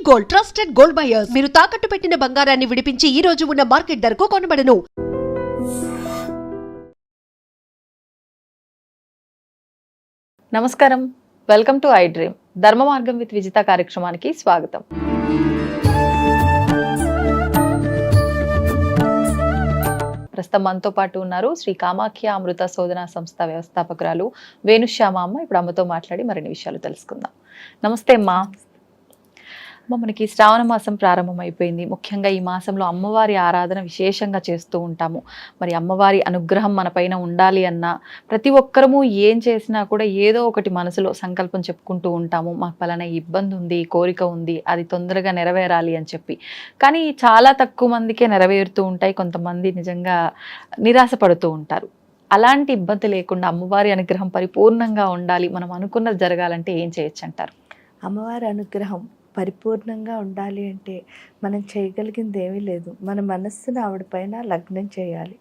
Gold, trusted gold buyers. మీరు తాకట్టు పెట్టిన బంగారాన్ని విడిపించి ఈ రోజు ఉన్న మార్కెట్ ధరకు కొనబడను. నమస్కారం, వెల్కమ్ టు ఐ డ్రీమ్. ధర్మ మార్గం విత్ విజిత కార్యక్రమానికి స్వాగతం. ప్రస్తుతం మనతో పాటు ఉన్నారు శ్రీ కామాఖ్య అమృత శోధన సంస్థ వ్యవస్థాపకురాలు వేణుశ్యామ అమ్మ. ఇప్పుడు అమ్మతో మాట్లాడి మరిన్ని విషయాలు తెలుసుకుందాం. నమస్తే అమ్మా. మనకి శ్రావణ మాసం ప్రారంభం అయిపోయింది. ముఖ్యంగా ఈ మాసంలో అమ్మవారి ఆరాధన విశేషంగా చేస్తూ ఉంటాము. మరి అమ్మవారి అనుగ్రహం మన పైన ఉండాలి అన్నా, ప్రతి ఒక్కరము ఏం చేసినా కూడా ఏదో ఒకటి మనసులో సంకల్పం చెప్పుకుంటూ ఉంటాము. మాకు పలానా ఇబ్బంది ఉంది, కోరిక ఉంది, అది తొందరగా నెరవేరాలి అని చెప్పి. కానీ చాలా తక్కువ మందికే నెరవేరుతూ ఉంటాయి. కొంతమంది నిజంగా నిరాశపడుతూ ఉంటారు. అలాంటి ఇబ్బంది లేకుండా అమ్మవారి అనుగ్రహం పరిపూర్ణంగా ఉండాలి, మనం అనుకున్నది జరగాలంటే ఏం చేయొచ్చు అంటారు? అమ్మవారి అనుగ్రహం పరిపూర్ణంగా ఉండాలి అంటే మనం చేయగలిగింది ఏమీ లేదు. మన మనస్సును ఆవిడ పైన లగ్నం చేయాలి.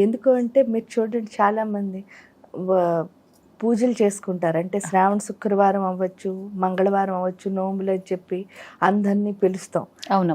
ఎందుకు అంటే మీరు చూడండి, చాలామంది పూజలు చేసుకుంటారు. అంటే శ్రావణ శుక్రవారం అవ్వచ్చు, మంగళవారం అవ్వచ్చు, నోములు అని చెప్పి అందరినీ పిలుస్తాం.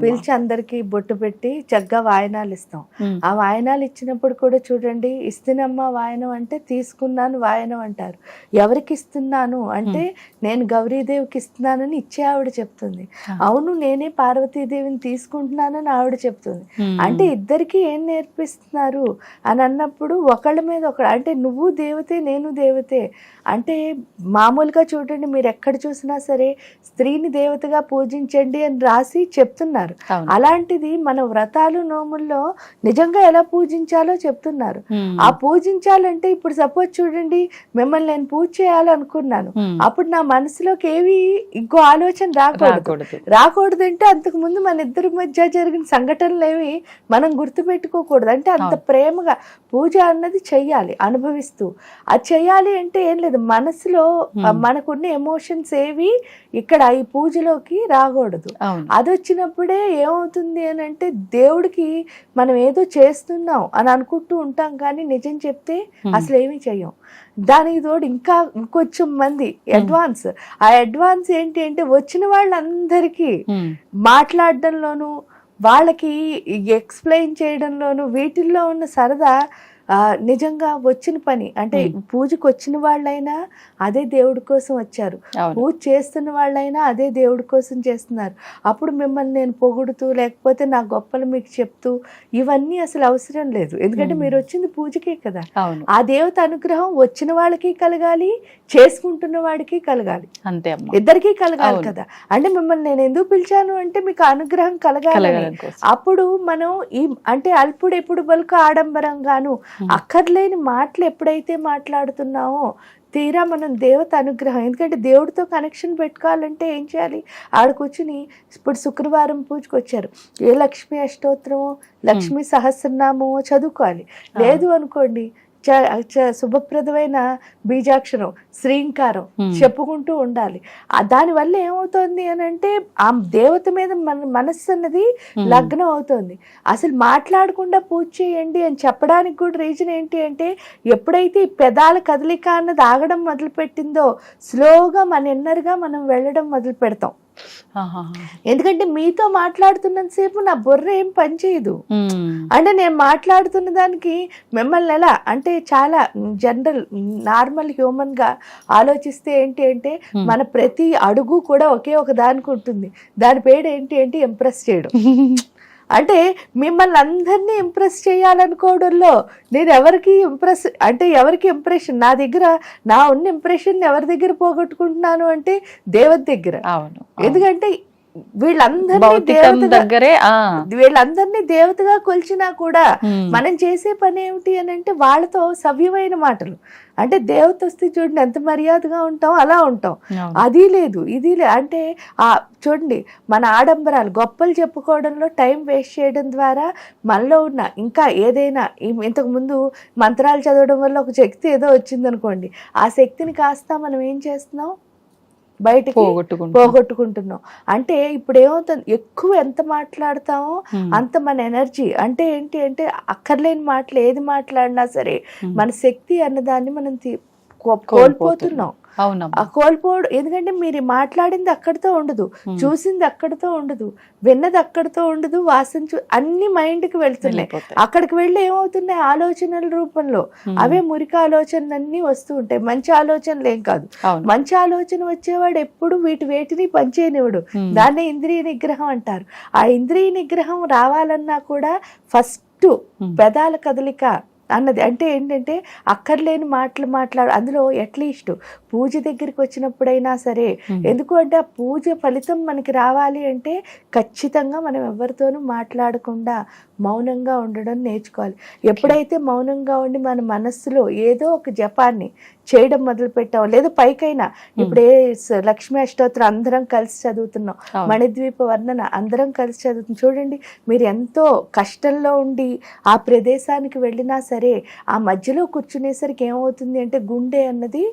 పిలిచి అందరికీ బొట్టు పెట్టి చక్కగా వాయనాలు ఇస్తాం. ఆ వాయనాలు ఇచ్చినప్పుడు కూడా చూడండి, ఇస్తున్నమ్మ వాయనం అంటే తీసుకున్నాను వాయనం అంటారు. ఎవరికి ఇస్తున్నాను అంటే నేను గౌరీదేవికి ఇస్తున్నానని ఇచ్చే ఆవిడ చెప్తుంది. అవును, నేనే పార్వతీదేవిని తీసుకుంటున్నానని ఆవిడ చెప్తుంది. అంటే ఇద్దరికి ఏం నేర్పిస్తున్నారు అని అన్నప్పుడు ఒకళ్ళ మీద ఒకళ్ళు, అంటే నువ్వు దేవతే నేను దేవతే. అంటే మామూలుగా చూడండి, మీరు ఎక్కడ చూసినా సరే స్త్రీని దేవతగా పూజించండి అని రాసి చెప్తున్నారు. అలాంటిది మన వ్రతాలు నోముల్లో నిజంగా ఎలా పూజించాలో చెప్తున్నారు. ఆ పూజించాలంటే ఇప్పుడు సపోజ్ చూడండి, మిమ్మల్ని నేను పూజ చేయాలనుకున్నాను, అప్పుడు నా మనసులోకి ఏవి ఇంకో ఆలోచన రాకూడదు. అంటే అంతకు ముందు మన ఇద్దరి మధ్య జరిగిన సంఘటనలు ఏవి మనం గుర్తుపెట్టుకోకూడదు. అంటే అంత ప్రేమగా పూజ అన్నది చెయ్యాలి, అనుభవిస్తూ. అది చెయ్యాలి అంటే ఏం లేదు, మనసులో మనకున్న ఎమోషన్స్ ఏవి ఇక్కడ ఈ పూజలోకి రాకూడదు. అది వచ్చినప్పుడే ఏమవుతుంది అని అంటే దేవుడికి మనం ఏదో చేస్తున్నాం అని అనుకుంటూ ఉంటాం, కానీ నిజం చెప్తే అసలు ఏమీ చెయ్యం. దానికి తోడు ఇంకా ఇంకొంచెం మంది అడ్వాన్స్. ఆ అడ్వాన్స్ ఏంటి అంటే వచ్చిన వాళ్ళందరికీ మాట్లాడడంలోనూ వాళ్ళకి ఎక్స్ప్లెయిన్ చేయడంలోనూ వీటిల్లో ఉన్న సరదా నిజంగా వచ్చిన పని. అంటే పూజకు వచ్చిన వాళ్ళైనా అదే దేవుడి కోసం వచ్చారు, పూజ చేస్తున్న వాళ్ళైనా అదే దేవుడి కోసం చేస్తున్నారు. అప్పుడు మిమ్మల్ని నేను పొగుడుతూ లేకపోతే నా గొప్పలు మీకు చెప్తూ ఇవన్నీ అసలు అవసరం లేదు. ఎందుకంటే మీరు వచ్చింది పూజకే కదా. ఆ దేవత అనుగ్రహం వచ్చిన వాళ్ళకి కలగాలి, చేసుకుంటున్న వాడికి కలగాలి, అంతే, ఇద్దరికీ కలగాలి కదా. అంటే మిమ్మల్ని నేను ఎందుకు పిలిచాను అంటే మీకు అనుగ్రహం కలగాలి. అప్పుడు మనం ఈ అంటే అల్పుడు ఎప్పుడు బలుకు ఆడంబరంగాను అక్కర్లేని మాటలు ఎప్పుడైతే మాట్లాడుతున్నామో తీరా మనం దేవత అనుగ్రహం. ఎందుకంటే దేవుడితో కనెక్షన్ పెట్టుకోవాలంటే ఏం చేయాలి? ఆడ కూర్చుని ఇప్పుడు శుక్రవారం పూజకు వచ్చారు, ఏ లక్ష్మీ అష్టోత్తరమో లక్ష్మీ సహస్రనామమో చదువుకోవాలి. లేదు అనుకోండి, శుభప్రదమైన బీజాక్షరం శ్రీంకారం చెప్పుకుంటూ ఉండాలి. దానివల్ల ఏమవుతుంది అని అంటే ఆ దేవత మీద మన మనస్సు అన్నది లగ్నం అవుతుంది. అసలు మాట్లాడకుండా పూజ చేయండి అని చెప్పడానికి కూడా రీజన్ ఏంటి అంటే, ఎప్పుడైతే ఈ పెదాల కదలిక అన్నది ఆగడం మొదలు పెట్టిందో స్లోగా మన ఇన్నర్గా మనం వెళ్ళడం మొదలు పెడతాం. ఎందుకంటే మీతో మాట్లాడుతున్నంతసేపు నా బుర్ర ఏం పనిచేయదు. అంటే నేను మాట్లాడుతున్న దానికి మిమ్మల్ని ఎలా అంటే చాలా జనరల్ నార్మల్ హ్యూమన్ గా ఆలోచిస్తే ఏంటి అంటే మన ప్రతి అడుగు కూడా ఒకే ఒక దానికి ఉంటుంది. దాని పేరు ఏంటి అంటే ఇంప్రెస్ చేయడం. అంటే మిమ్మల్ని అందరినీ ఇంప్రెస్ చేయాలనుకోవడంలో నేను ఎవరికి ఇంప్రెస్ అంటే ఎవరికి ఇంప్రెషన్, నా దగ్గర నా ఉన్న ఇంప్రెషన్ ఎవరి దగ్గర పోగొట్టుకుంటున్నాను అంటే దేవత దగ్గర. ఎందుకంటే వీళ్ళందరినీ దేవతగా కొలిచినా కూడా మనం చేసే పని ఏమిటి అని అంటే వాళ్ళతో సవ్యమైన మాటలు. అంటే దేవత వస్తే చూడండి ఎంత మర్యాదగా ఉంటాం, అలా ఉంటాం. అది లేదు ఇది లేదు. అంటే చూడండి మన ఆడంబరాలు గొప్పలు చెప్పుకోవడంలో టైం వేస్ట్ చేయడం ద్వారా మనలో ఉన్న ఇంకా ఏదైనా ఇంతకు ముందు మంత్రాలు చదవడం వల్ల ఒక శక్తి ఏదో వచ్చిందనుకోండి, ఆ శక్తిని కాస్త మనం ఏం చేస్తున్నాం, బయటకి పోగొట్టుకుంటున్నాం. అంటే ఇప్పుడు ఏమవుతుంది, ఎక్కువ ఎంత మాట్లాడతామో అంత మన ఎనర్జీ అంటే ఏంటి అంటే అక్కర్లేని మాటలు ఏది మాట్లాడినా సరే మన శక్తి అన్నదాన్ని మనం కోల్పోతున్నాం. అవునమ్మా. ఆ కోల్పోవడం ఎందుకంటే మీరు మాట్లాడింది అక్కడితో ఉండదు, చూసింది అక్కడితో ఉండదు, విన్నది అక్కడితో ఉండదు, వాసన అన్ని మైండ్కి వెళ్తున్నాయి. అక్కడికి వెళ్ళి ఏమవుతున్నాయి, ఆలోచనల రూపంలో అవే మురికి ఆలోచనలన్నీ వస్తూ ఉంటాయి. మంచి ఆలోచనలు ఏం కాదు. మంచి ఆలోచన వచ్చేవాడు ఎప్పుడు వేటిని పనిచేయనివాడు. దాన్నే ఇంద్రియ నిగ్రహం అంటారు. ఆ ఇంద్రియ నిగ్రహం రావాలన్నా కూడా ఫస్ట్ పెదాల కదలిక అన్నది. అంటే ఏంటంటే అక్కర్లేని మాట్లాడు. అందులో అట్లీస్ట్ పూజ దగ్గరికి వచ్చినప్పుడైనా సరే, ఎందుకు అంటే ఆ పూజ ఫలితం మనకి రావాలి అంటే ఖచ్చితంగా మనం ఎవరితోనూ మాట్లాడకుండా మౌనంగా ఉండడం నేర్చుకోవాలి. ఎప్పుడైతే మౌనంగా ఉండి మన మనస్సులో ఏదో ఒక జపాన్ని చేయడం మొదలు పెట్టాం, లేదా పైకైనా ఇప్పుడు లక్ష్మీ అష్టోత్తరం అందరం కలిసి చదువుతున్నాం, మణిద్వీప వర్ణన అందరం కలిసి చదువుతున్నాం. చూడండి, మీరు ఎంతో కష్టంలో ఉండి ఆ ప్రదేశానికి వెళ్ళినా సరే ఆ మధ్యలో కూర్చునేసరికి ఏమవుతుంది అంటే గుండె అన్నది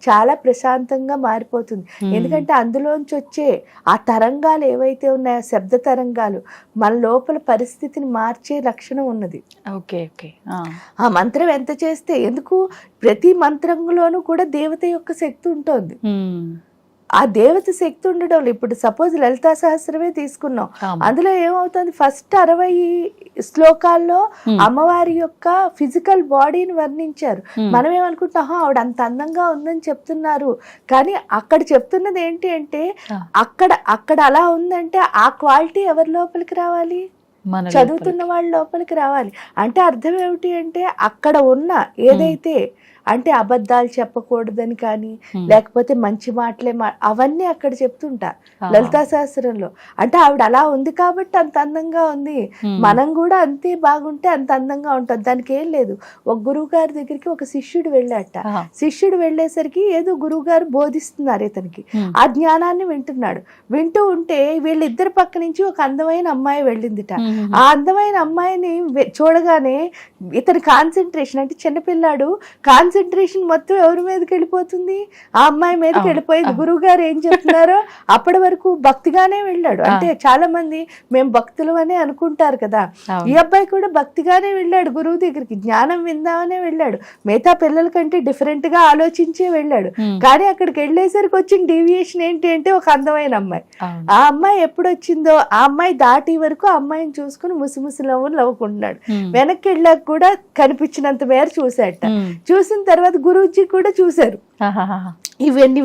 చాలా ప్రశాంతంగా మారిపోతుంది. ఎందుకంటే అందులోంచి వచ్చే ఆ తరంగాలు ఏవైతే ఉన్నాయో, శబ్ద తరంగాలు, మన లోపల పరిస్థితిని మార్చే లక్షణం ఉన్నది. ఆ మంత్రం ఎంత చేస్తే, ఎందుకు ప్రతి మంత్రంలోనూ కూడా దేవత యొక్క శక్తి ఉంటుంది. ఆ దేవత శక్తి ఉండడం. ఇప్పుడు సపోజ్ లలితా సహస్రమే తీసుకున్నాం, అందులో ఏమవుతుంది, ఫస్ట్ 60 శ్లోకాల్లో అమ్మవారి యొక్క ఫిజికల్ బాడీని వర్ణించారు. మనం ఏమనుకుంటాం, ఆవిడ అంత అందంగా ఉందని చెప్తున్నారు, కానీ అక్కడ చెప్తున్నది ఏంటి అంటే అక్కడ అలా ఉందంటే ఆ క్వాలిటీ ఎవరి లోపలికి రావాలి, చదువుతున్న వాళ్ళ లోపలికి రావాలి. అంటే అర్థం ఏమిటి అంటే అక్కడ ఉన్న ఏదైతే అంటే అబద్ధాలు చెప్పకూడదని కానీ, లేకపోతే మంచి మాటలే అవన్నీ అక్కడ చెప్తుంటా లలితా సహస్రంలో. అంటే ఆవిడ అలా ఉంది కాబట్టి అంత అందంగా ఉంది, మనం కూడా అంతే బాగుంటే అంత అందంగా ఉంటుంది. దానికి ఏం లేదు. ఒక గురువు గారి దగ్గరికి ఒక శిష్యుడు వెళ్ళాట. శిష్యుడు వెళ్ళేసరికి ఏదో గురువు గారు బోధిస్తున్నారు ఇతనికి, ఆ జ్ఞానాన్ని వింటున్నాడు. వింటూ ఉంటే వీళ్ళిద్దరి పక్క నుంచి ఒక అందమైన అమ్మాయి వెళ్ళిందిట. ఆ అందమైన అమ్మాయిని చూడగానే ఇతని కాన్సన్ట్రేషన్, అంటే చిన్నపిల్లాడు కాన్సన్ట్రేషన్ మొత్తం ఎవరి మీదకి వెళ్ళిపోతుంది, ఆ అమ్మాయి మీదకి వెళ్ళిపోయింది. గురువు గారు ఏం చెప్తున్నారో అప్పటి వరకు భక్తిగానే వెళ్ళాడు. అంటే చాలా మంది మేము భక్తులు అని అనుకుంటారు కదా, ఈ అబ్బాయి కూడా భక్తిగానే వెళ్ళాడు గురువు దగ్గరికి, జ్ఞానం విందామనే వెళ్ళాడు, మిగతా పిల్లల కంటే డిఫరెంట్ గా ఆలోచించే వెళ్ళాడు. కానీ అక్కడికి వెళ్ళేసరికి వచ్చిన డీవియేషన్ ఏంటి అంటే ఒక అందమైన అమ్మాయి. ఆ అమ్మాయి ఎప్పుడు వచ్చిందో ఆ అమ్మాయి దాటి వరకు ఆ అమ్మాయిని చూసుకుని ముసిముసి నవ్వుకుంటున్నాడు. వెనక్కి వెళ్ళాక కూడా కనిపించినంత మేర చూసాట. చూసిన తర్వాత గురూజీ కూడా చూశారు, ఇవన్నీ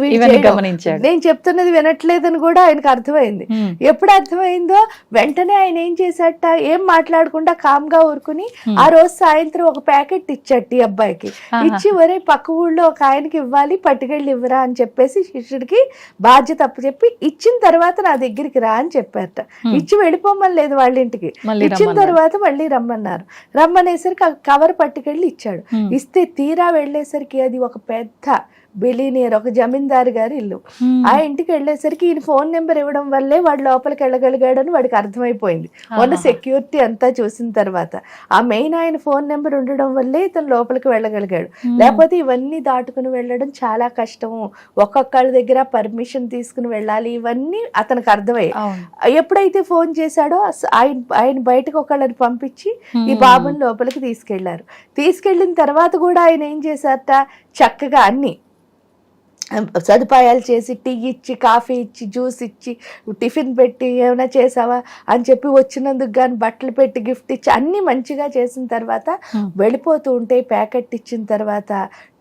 గమనించాడు. నేను చెప్తున్నది వినట్లేదని కూడా ఆయనకు అర్థమైంది. ఎప్పుడు అర్థమైందో వెంటనే ఆయన ఏం చేశాట, ఏం మాట్లాడకుండా కామ్ గా ఊరుకుని ఆ రోజు సాయంత్రం ఒక ప్యాకెట్ ఇచ్చాట ఈ అబ్బాయికి. ఇచ్చి ఒరే పక్క ఊళ్ళో ఒక ఆయనకి ఇవ్వాలి, పట్టుకెళ్ళి ఇవ్వరా అని చెప్పేసి శిష్యుడికి బాధ్యత అప్పచెప్పి ఇచ్చిన తర్వాత నా దగ్గరికి రా అని చెప్పారట. ఇచ్చి వెళ్ళిపోమని లేదు వాళ్ళ ఇంటికి. ఇచ్చిన తర్వాత మళ్ళీ రమ్మన్నారు. రమ్మనేసరికి ఆ కవర్ పట్టుకెళ్ళి ఇచ్చాడు. ఇస్తే తీరా వెళ్ళేసరికి అది ఒక పెద్ద బిలీనియర్, ఒక జమీందారు గారి ఇల్లు. ఆ ఇంటికి వెళ్ళేసరికి ఈయన ఫోన్ నెంబర్ ఇవ్వడం వల్లే వాడు లోపలికి వెళ్ళగలిగాడని వాడికి అర్థమైపోయింది. మొన్న సెక్యూరిటీ అంతా చూసిన తర్వాత ఆ మెయిన్ ఆయన ఫోన్ నెంబర్ ఉండడం వల్లే ఇతను లోపలికి వెళ్ళగలిగాడు. లేకపోతే ఇవన్నీ దాటుకుని వెళ్ళడం చాలా కష్టము, ఒక్కొక్కళ్ళ దగ్గర పర్మిషన్ తీసుకుని వెళ్ళాలి, ఇవన్నీ అతనికి అర్థమయ్యాయి. ఎప్పుడైతే ఫోన్ చేశాడో ఆయన బయటకు ఒకళ్ళని పంపించి ఈ బాబుని లోపలికి తీసుకెళ్లారు. తీసుకెళ్లిన తర్వాత కూడా ఆయన ఏం చేశారట, చక్కగా అన్ని సదుపాయాలు చేసి టీ ఇచ్చి, కాఫీ ఇచ్చి, జ్యూస్ ఇచ్చి, టిఫిన్ పెట్టి ఏమైనా చేసావా అని చెప్పి వచ్చినందుకు కానీ బట్టలు పెట్టి గిఫ్ట్ ఇచ్చి అన్నీ మంచిగా చేసిన తర్వాత వెళ్ళిపోతూ ఉంటే ప్యాకెట్ ఇచ్చిన తర్వాత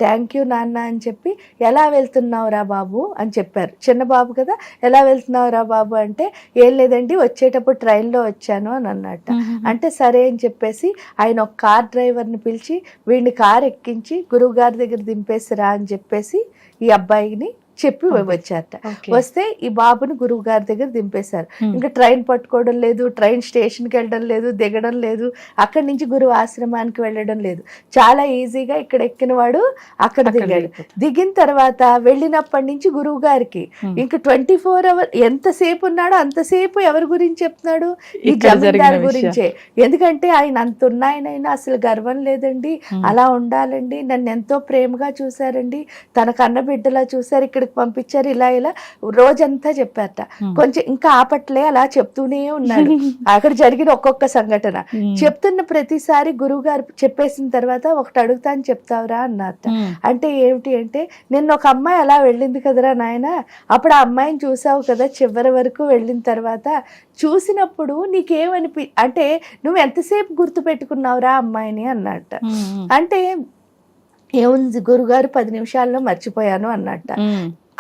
థ్యాంక్ యూ నాన్న అని చెప్పి, ఎలా వెళ్తున్నావురా బాబు అని చెప్పారు. చిన్న బాబు కదా, ఎలా వెళ్తున్నావురా బాబు అంటే ఏం లేదండి వచ్చేటప్పుడు ట్రైన్లో వచ్చాను అని అన్నట్ట. అంటే సరే అని చెప్పేసి ఆయన ఒక కార్ డ్రైవర్ని పిలిచి వీడిని కార్ ఎక్కించి గురువు గారి దగ్గర దింపేసిరా అని చెప్పేసి ఈ అబ్బాయిని చెప్పి వచ్చారట. వస్తే ఈ బాబుని గురువు గారి దగ్గర దింపేశారు. ఇంకా ట్రైన్ పట్టుకోవడం లేదు, ట్రైన్ స్టేషన్కి వెళ్ళడం లేదు, దిగడం లేదు, అక్కడి నుంచి గురువు ఆశ్రమానికి వెళ్ళడం లేదు. చాలా ఈజీగా ఇక్కడ ఎక్కిన వాడు అక్కడ దిగాడు. దిగిన తర్వాత వెళ్ళినప్పటి నుంచి గురువు గారికి ఇంకా 24 hours ఎంతసేపు ఉన్నాడో అంతసేపు ఎవరి గురించి చెప్తున్నాడు, ఈ జమీందారు గురించే. ఎందుకంటే ఆయన అంత ఉన్నాయనైనా అసలు గర్వం లేదండి, అలా ఉండాలండి, నన్ను ఎంతో ప్రేమగా చూశారండి, తన కన్న బిడ్డలా చూశారు, ఇక్కడ అక్కడికి పంపించారు, ఇలా ఇలా రోజంతా చెప్పారట. కొంచెం ఇంకా ఆపట్లే, అలా చెప్తూనే ఉన్నాడు అక్కడ జరిగిన ఒక్కొక్క సంఘటన. చెప్తున్న ప్రతిసారి గురువు గారు చెప్పేసిన తర్వాత ఒకటి అడుగుతా అని చెప్తావురా అన్నారట. అంటే ఏమిటి అంటే, నిన్న ఒక అమ్మాయి అలా వెళ్ళింది కదరా నాయన, అప్పుడు ఆ అమ్మాయిని చూసావు కదా చివరి వరకు వెళ్ళిన తర్వాత, చూసినప్పుడు అంటే నువ్వు ఎంతసేపు గుర్తు పెట్టుకున్నావురా అమ్మాయిని అన్నట్ట. అంటే ఏముంది గురుగారు 10 నిమిషాల్లో మర్చిపోయాను అన్నట్ట.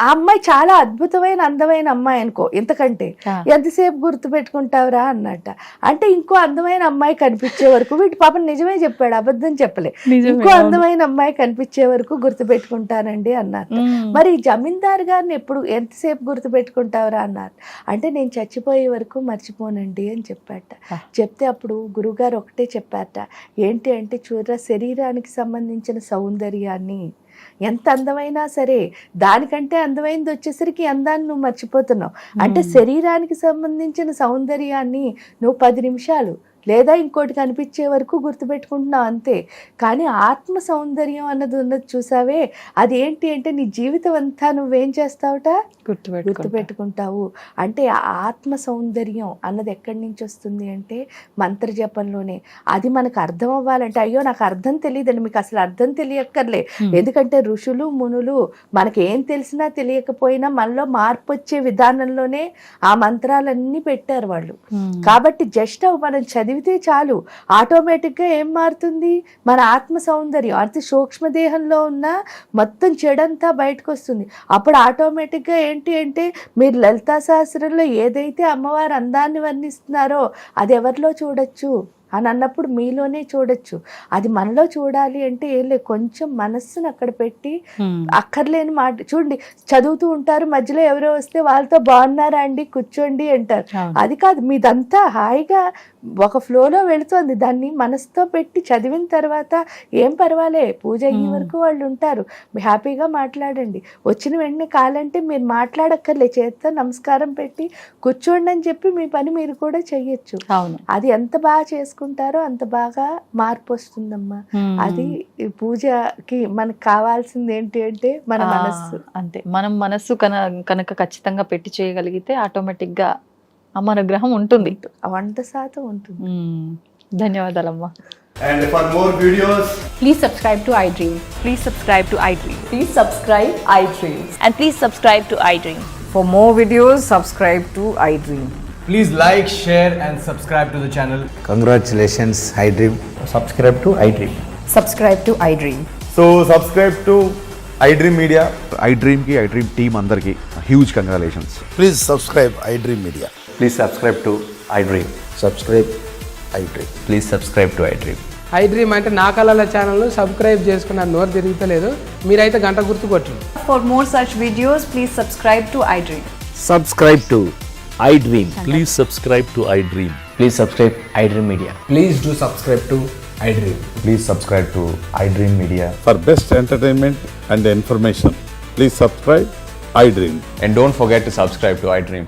ఆ అమ్మాయి చాలా అద్భుతమైన అందమైన అమ్మాయి అనుకో, ఇంతకంటే ఎంతసేపు గుర్తు పెట్టుకుంటావురా అన్నట్ట. అంటే ఇంకో అందమైన అమ్మాయి కనిపించే వరకు, వీటి పాపం నిజమే చెప్పాడు, అబద్ధం చెప్పలే, ఇంకో అందమైన అమ్మాయి కనిపించే వరకు గుర్తు పెట్టుకుంటానండి అన్నారు. మరి జమీందారు గారిని ఎంతసేపు గుర్తు పెట్టుకుంటావురా అన్నారు. అంటే నేను చచ్చిపోయే వరకు మర్చిపోనండి అని చెప్పాట. చెప్తే అప్పుడు గురువుగారు ఒకటే చెప్పారట, ఏంటి అంటే చూడరా, శరీరానికి సంబంధించిన సౌందర్యాన్ని ఎంత అందమైనా సరే దానికంటే అందమైనది వచ్చేసరికి అందాన్ని నువ్వు మర్చిపోతున్నావు. అంటే శరీరానికి సంబంధించిన సౌందర్యాన్ని నువ్వు 10 నిమిషాలు లేదా ఇంకోటి కనిపించే వరకు గుర్తుపెట్టుకుంటున్నావు అంతే. కానీ ఆత్మ సౌందర్యం అన్నది ఉన్నది చూసావే, అది ఏంటి అంటే నీ జీవితం అంతా నువ్వేం చేస్తావుట, గుర్తుపెట్టుకుంటావు. అంటే ఆత్మ సౌందర్యం అన్నది ఎక్కడి నుంచి వస్తుంది అంటే మంత్ర జపంలోనే. అది మనకు అర్థం అవ్వాలంటే, అయ్యో నాకు అర్థం తెలియదండి, మీకు అసలు అర్థం తెలియక్కర్లే. ఎందుకంటే ఋషులు మునులు మనకేం తెలిసినా తెలియకపోయినా మనలో మార్పు వచ్చే విధానంలోనే ఆ మంత్రాలన్నీ పెట్టారు వాళ్ళు. కాబట్టి జస్ట్ మనం చదివితే చాలు, ఆటోమేటిక్గా ఏం మారుతుంది, మన ఆత్మ సౌందర్యం అతి సూక్ష్మదేహంలో ఉన్న మొత్తం చెడంతా బయటకు వస్తుంది. అప్పుడు ఆటోమేటిక్గా ఏంటి అంటే, మీరు లలితా సహస్రంలో ఏదైతే అమ్మవారు అందాన్ని వర్ణిస్తున్నారో అది ఎవరిలో చూడొచ్చు అని అన్నప్పుడు మీలోనే చూడొచ్చు. అది మనలో చూడాలి అంటే ఏం లేదు, కొంచెం మనస్సును అక్కడ పెట్టి, అక్కర్లేని మాట చూడండి, చదువుతూ ఉంటారు, మధ్యలో ఎవరో వస్తే వాళ్ళతో బాగున్నారా అండి కూర్చోండి అంటారు. అది కాదు, మీదంతా హాయిగా ఒక ఫ్లోలో వెళుతుంది. దాన్ని మనసుతో పెట్టి చదివిన తర్వాత ఏం పర్వాలే, పూజ అయ్యే వరకు వాళ్ళు ఉంటారు, హ్యాపీగా మాట్లాడండి. వచ్చిన వెంటనే కాలంటే మీరు మాట్లాడక్కర్లే, చేత్తో నమస్కారం పెట్టి కూర్చోండి అని చెప్పి మీ పని మీరు కూడా చెయ్యొచ్చు. అది ఎంత బాగా చేసుకుంటారో అంత బాగా మార్పు వస్తుందమ్మా. అది పూజకి మనకు కావాల్సింది ఏంటి అంటే మన మనస్సు. అంతే, మనం మనస్సు కనుక ఖచ్చితంగా పెట్టి చేయగలిగితే ఆటోమేటిక్ గా అమ్మ అనుగ్రహం ఉంటుంది, 100% ఉంటుంది. ధన్యవాదాలమ్మా. And for more videos, Please subscribe to iDream. Please subscribe to iDream. Please subscribe iDream. And please subscribe to iDream. For more videos, subscribe to iDream. please like, share and subscribe to the channel. Congratulations, iDream. Subscribe to iDream. Subscribe to iDream. So subscribe to iDream Media. iDream ki iDream team andarki huge congratulations. Please subscribe iDream Media. Please subscribe to iDream. Subscribe iDream. Please subscribe to iDream. iDream అంటే నా కళల channel subscribe చేసుకున్న నోరు తిరుగుతలేదు, మీరైతే గంట గుర్తు కొట్టండి. For more such videos, please subscribe to iDream. Subscribe to iDream. Please subscribe to iDream. Please subscribe iDream Media. Please do subscribe to iDream. Please subscribe to iDream Media. For best entertainment and information, please subscribe iDream. And don't forget to subscribe to iDream.